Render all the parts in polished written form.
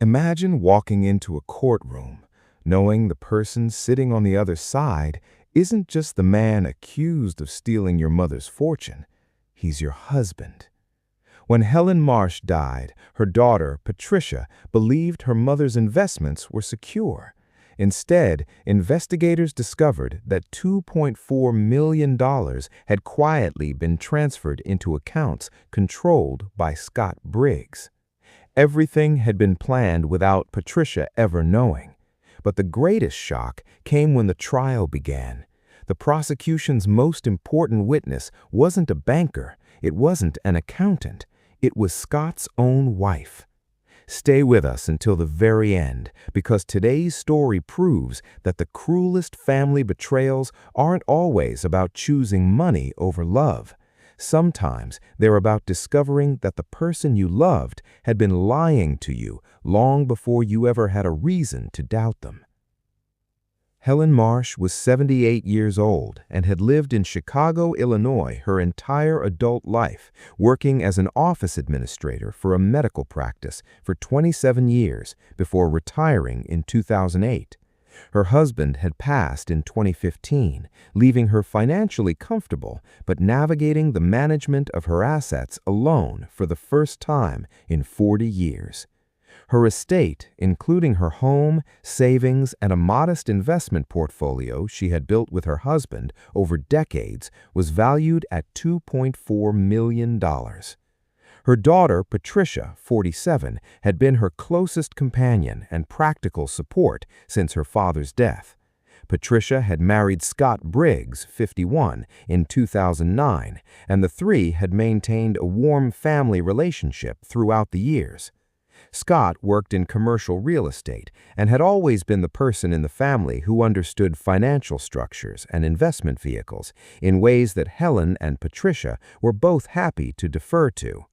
Imagine walking into a courtroom, knowing the person sitting on the other side isn't just the man accused of stealing your mother's fortune, he's your husband. When Helen Marsh died, her daughter, Patricia, believed her mother's investments were secure. Instead, investigators discovered that $2.4 million had quietly been transferred into accounts controlled by Scott Briggs. Everything had been planned without Patricia ever knowing. But the greatest shock came when the trial began. The prosecution's most important witness wasn't a banker, it wasn't an accountant, it was Scott's own wife. Stay with us until the very end, because today's story proves that the cruelest family betrayals aren't always about choosing money over love. Sometimes they're about discovering that the person you loved had been lying to you long before you ever had a reason to doubt them. Helen Marsh was 78 years old and had lived in Chicago, Illinois her entire adult life, working as an office administrator for a medical practice for 27 years before retiring in 2008. Her husband had passed in 2015, leaving her financially comfortable but navigating the management of her assets alone for the first time in 40 years. Her estate, including her home, savings, and a modest investment portfolio she had built with her husband over decades, was valued at $2.4 million. Her daughter, Patricia, 47, had been her closest companion and practical support since her father's death. Patricia had married Scott Briggs, 51, in 2009, and the three had maintained a warm family relationship throughout the years. Scott worked in commercial real estate and had always been the person in the family who understood financial structures and investment vehicles in ways that Helen and Patricia were both happy to defer to.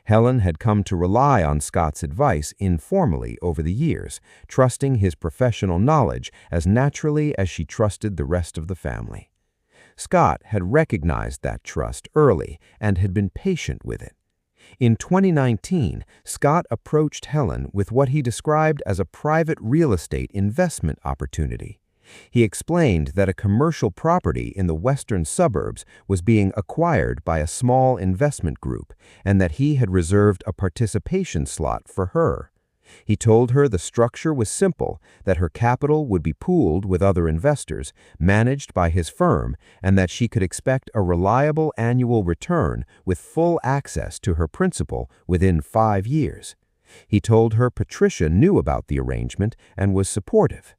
Helen had come to rely on Scott's advice informally over the years, trusting his professional knowledge as naturally as she trusted the rest of the family. Scott had recognized that trust early and had been patient with it. In 2019, Scott approached Helen with what he described as a private real estate investment opportunity. He explained that a commercial property in the western suburbs was being acquired by a small investment group and that he had reserved a participation slot for her. He told her the structure was simple, that her capital would be pooled with other investors, managed by his firm, and that she could expect a reliable annual return with full access to her principal within 5 years. He told her Patricia knew about the arrangement and was supportive.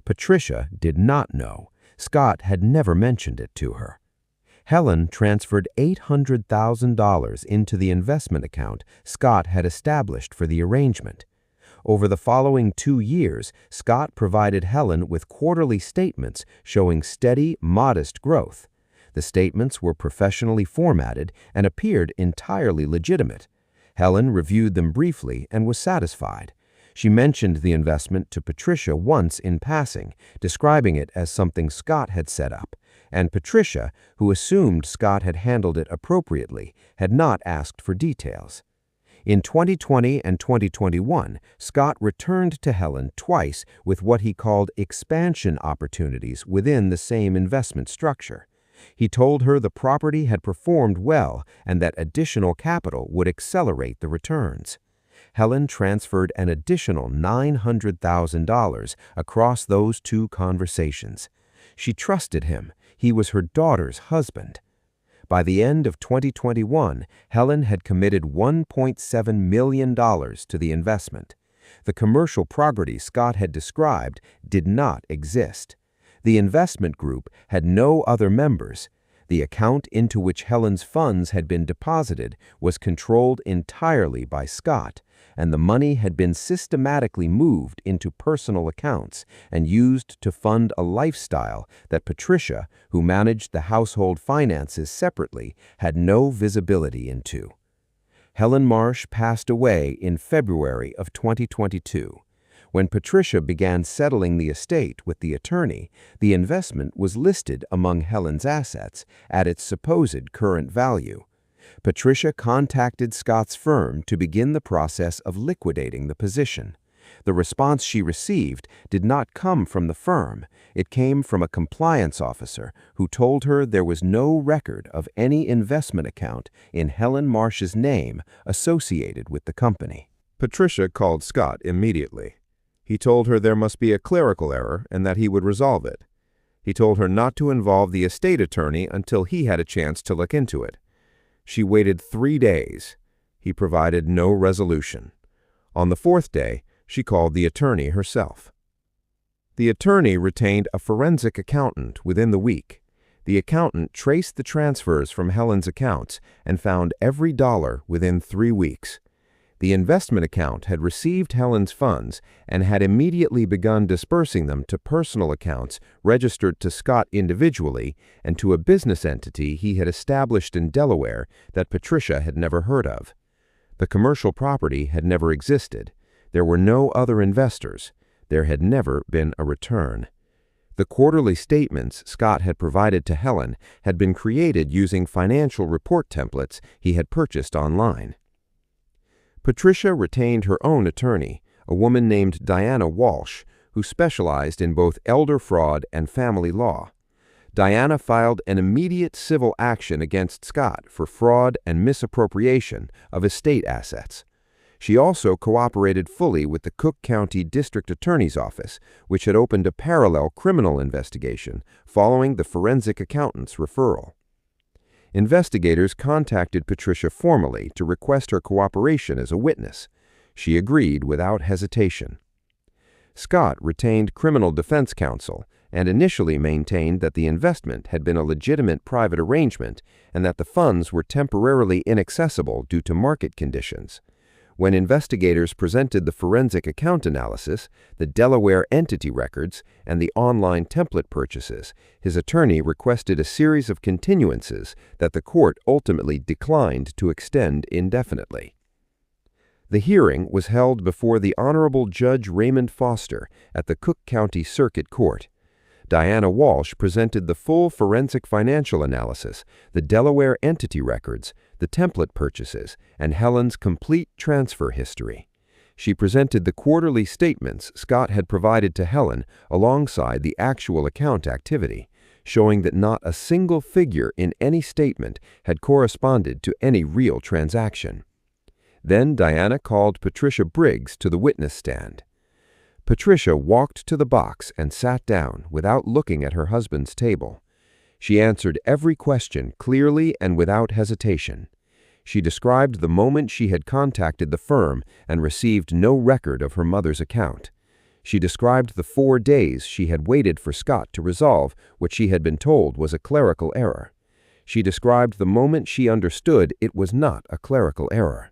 Patricia did not know. Scott had never mentioned it to her. Helen transferred $800,000 into the investment account Scott had established for the arrangement. Over the following 2 years, Scott provided Helen with quarterly statements showing steady, modest growth. The statements were professionally formatted and appeared entirely legitimate. Helen reviewed them briefly and was satisfied. She mentioned the investment to Patricia once in passing, describing it as something Scott had set up, and Patricia, who assumed Scott had handled it appropriately, had not asked for details. In 2020 and 2021, Scott returned to Helen twice with what he called expansion opportunities within the same investment structure. He told her the property had performed well and that additional capital would accelerate the returns. Helen transferred an additional $900,000 across those 2 conversations. She trusted him. He was her daughter's husband. By the end of 2021, Helen had committed $1.7 million to the investment. The commercial property Scott had described did not exist. The investment group had no other members. The account into which Helen's funds had been deposited was controlled entirely by Scott, and the money had been systematically moved into personal accounts and used to fund a lifestyle that Patricia, who managed the household finances separately, had no visibility into. Helen Marsh passed away in February of 2022. When Patricia began settling the estate with the attorney, the investment was listed among Helen's assets at its supposed current value. Patricia contacted Scott's firm to begin the process of liquidating the position. The response she received did not come from the firm. It came from a compliance officer who told her there was no record of any investment account in Helen Marsh's name associated with the company. Patricia called Scott immediately. He told her there must be a clerical error and that he would resolve it. He told her not to involve the estate attorney until he had a chance to look into it. She waited 3 days. He provided no resolution. On the 4th day, she called the attorney herself. The attorney retained a forensic accountant within the week. The accountant traced the transfers from Helen's accounts and found every dollar within 3 weeks. The investment account had received Helen's funds and had immediately begun dispersing them to personal accounts registered to Scott individually and to a business entity he had established in Delaware that Patricia had never heard of. The commercial property had never existed. There were no other investors. There had never been a return. The quarterly statements Scott had provided to Helen had been created using financial report templates he had purchased online. Patricia retained her own attorney, a woman named Diana Walsh, who specialized in both elder fraud and family law. Diana filed an immediate civil action against Scott for fraud and misappropriation of estate assets. She also cooperated fully with the Cook County District Attorney's Office, which had opened a parallel criminal investigation following the forensic accountant's referral. Investigators contacted Patricia formally to request her cooperation as a witness. She agreed without hesitation. Scott retained criminal defense counsel and initially maintained that the investment had been a legitimate private arrangement and that the funds were temporarily inaccessible due to market conditions. When investigators presented the forensic account analysis, the Delaware entity records, and the online template purchases, his attorney requested a series of continuances that the court ultimately declined to extend indefinitely. The hearing was held before the Honorable Judge Raymond Foster at the Cook County Circuit Court. Diana Walsh presented the full forensic financial analysis, the Delaware entity records, the template purchases, and Helen's complete transfer history. She presented the quarterly statements Scott had provided to Helen alongside the actual account activity, showing that not a single figure in any statement had corresponded to any real transaction. Then Diana called Patricia Briggs to the witness stand. Patricia walked to the box and sat down without looking at her husband's table. She answered every question clearly and without hesitation. She described the moment she had contacted the firm and received no record of her mother's account. She described the 4 days she had waited for Scott to resolve what she had been told was a clerical error. She described the moment she understood it was not a clerical error.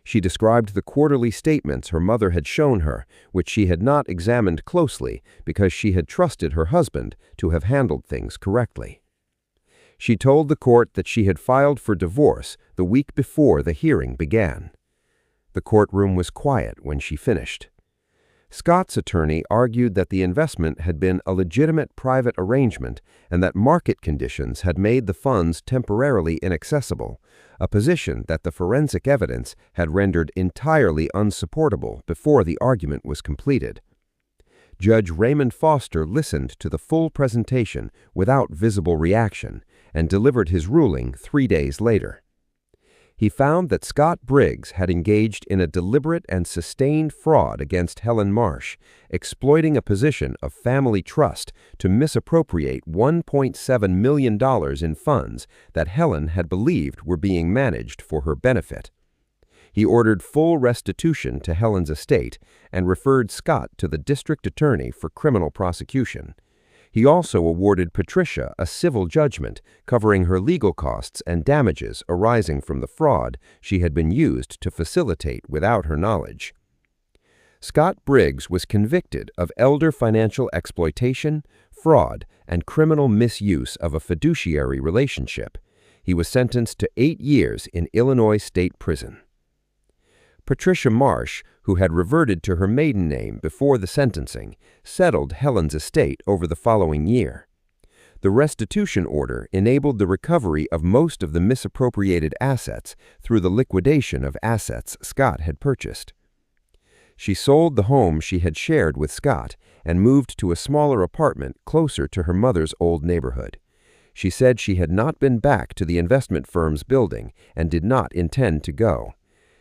She described the quarterly statements her mother had shown her, which she had not examined closely because she had trusted her husband to have handled things correctly. She told the court that she had filed for divorce the week before the hearing began. The courtroom was quiet when she finished. Scott's attorney argued that the investment had been a legitimate private arrangement and that market conditions had made the funds temporarily inaccessible, a position that the forensic evidence had rendered entirely unsupportable before the argument was completed. Judge Raymond Foster listened to the full presentation without visible reaction and delivered his ruling 3 days later. He found that Scott Briggs had engaged in a deliberate and sustained fraud against Helen Marsh, exploiting a position of family trust to misappropriate $1.7 million in funds that Helen had believed were being managed for her benefit. He ordered full restitution to Helen's estate and referred Scott to the district attorney for criminal prosecution. He also awarded Patricia a civil judgment covering her legal costs and damages arising from the fraud she had been used to facilitate without her knowledge. Scott Briggs was convicted of elder financial exploitation, fraud, and criminal misuse of a fiduciary relationship. He was sentenced to 8 years in Illinois State Prison. Patricia Marsh, who had reverted to her maiden name before the sentencing, settled Helen's estate over the following year. The restitution order enabled the recovery of most of the misappropriated assets through the liquidation of assets Scott had purchased. She sold the home she had shared with Scott and moved to a smaller apartment closer to her mother's old neighborhood. She said she had not been back to the investment firm's building and did not intend to go.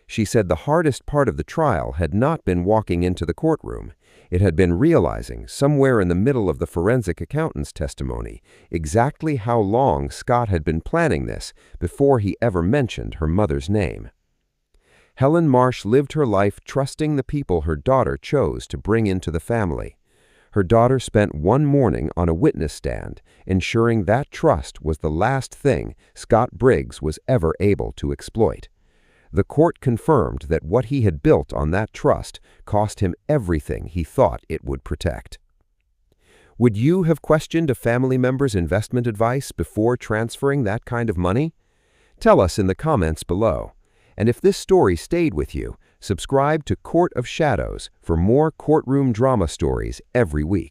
She said the hardest part of the trial had not been walking into the courtroom. It had been realizing, somewhere in the middle of the forensic accountant's testimony, exactly how long Scott had been planning this before he ever mentioned her mother's name. Helen Marsh lived her life trusting the people her daughter chose to bring into the family. Her daughter spent one morning on a witness stand, ensuring that trust was the last thing Scott Briggs was ever able to exploit. The court confirmed that what he had built on that trust cost him everything he thought it would protect. Would you have questioned a family member's investment advice before transferring that kind of money? Tell us in the comments below. And if this story stayed with you, subscribe to Court of Shadows for more courtroom drama stories every week.